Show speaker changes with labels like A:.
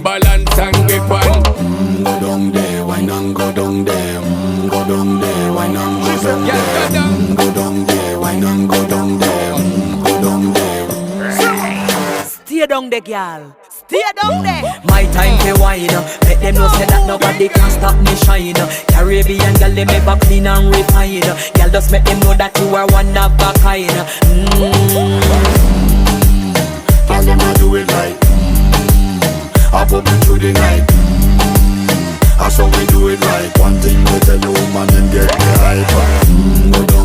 A: balance and grip on.
B: Go down there, wine and go down there. Go down there, wine and go down there. Go down there, wine and go down there. Go down there.
C: Stay down there, girl. Stay down there. My time to wine. Let them know say that nobody can stop me shine. Caribbean girl, they make back clean and refine. Girl, just make them know that you are one of a kind.
B: Tell them I do it right. I pop it through the night. That's how we do it right. One thing we tell the woman and get the hype. Go down